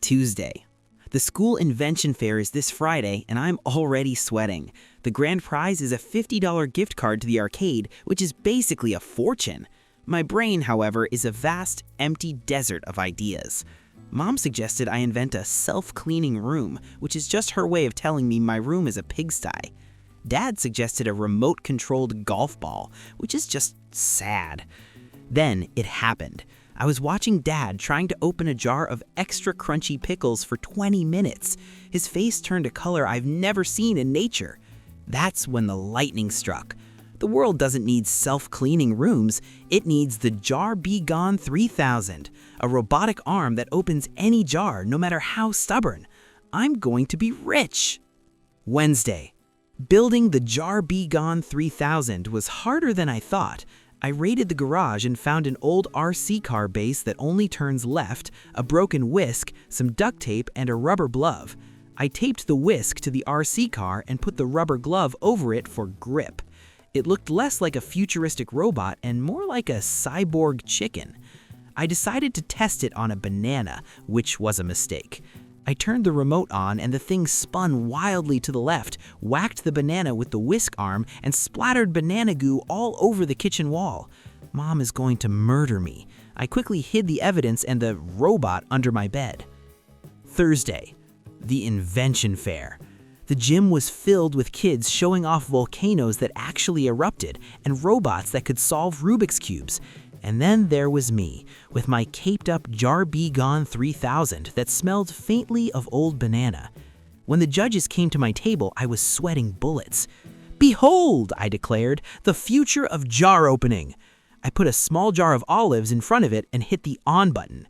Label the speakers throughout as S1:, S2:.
S1: Tuesday. The school Invention Fair is this Friday, and I'm already sweating. The grand prize is a $50 gift card to the arcade, which is basically a fortune. My brain, however, is a vast, empty desert of ideas. Mom suggested I invent a self-cleaning room, which is just her way of telling me my room is a pigsty. Dad suggested a remote-controlled golf ball, which is just sad. Then it happened. I was watching Dad trying to open a jar of extra crunchy pickles for 20 minutes. His face turned a color I've never seen in nature. That's when the lightning struck. The world doesn't need self-cleaning rooms. It needs the Jar Be Gone 3000, a robotic arm that opens any jar, no matter how stubborn. I'm going to be rich. Wednesday. Building the Jar Be Gone 3000 was harder than I thought. I raided the garage and found an old RC car base that only turns left, a broken whisk, some duct tape, and a rubber glove. I taped the whisk to the RC car and put the rubber glove over it for grip. It looked less like a futuristic robot and more like a cyborg chicken. I decided to test it on a banana, which was a mistake. I turned the remote on and the thing spun wildly to the left, whacked the banana with the whisk arm, and splattered banana goo all over the kitchen wall. Mom is going to murder me. I quickly hid the evidence and the robot under my bed. Thursday. The Invention Fair. The gym was filled with kids showing off volcanoes that actually erupted and robots that could solve Rubik's Cubes. And then there was me, with my caped-up Jar Be Gone 3000 that smelled faintly of old banana. When the judges came to my table, I was sweating bullets. "Behold," I declared, "the future of jar opening." I put a small jar of olives in front of it and hit the on button.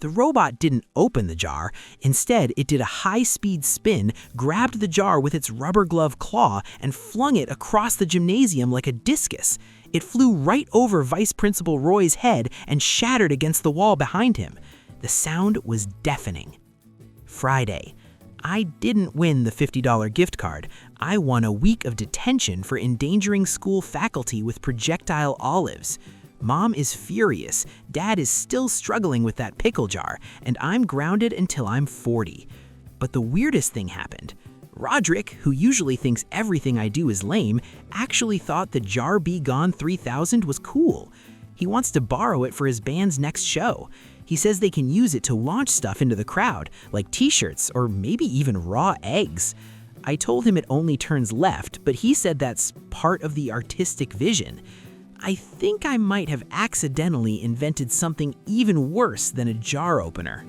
S1: The robot didn't open the jar. Instead, it did a high-speed spin, grabbed the jar with its rubber glove claw, and flung it across the gymnasium like a discus. It flew right over Vice Principal Roy's head and shattered against the wall behind him. The sound was deafening. Friday. I didn't win the $50 gift card. I won a week of detention for endangering school faculty with projectile olives. Mom is furious, Dad is still struggling with that pickle jar, and I'm grounded until I'm 40. But the weirdest thing happened. Rodrick, who usually thinks everything I do is lame, actually thought the Jar Be Gone 3000 was cool. He wants to borrow it for his band's next show. He says they can use it to launch stuff into the crowd, like t-shirts or maybe even raw eggs. I told him it only turns left, but he said that's part of the artistic vision. I think I might have accidentally invented something even worse than a jar opener.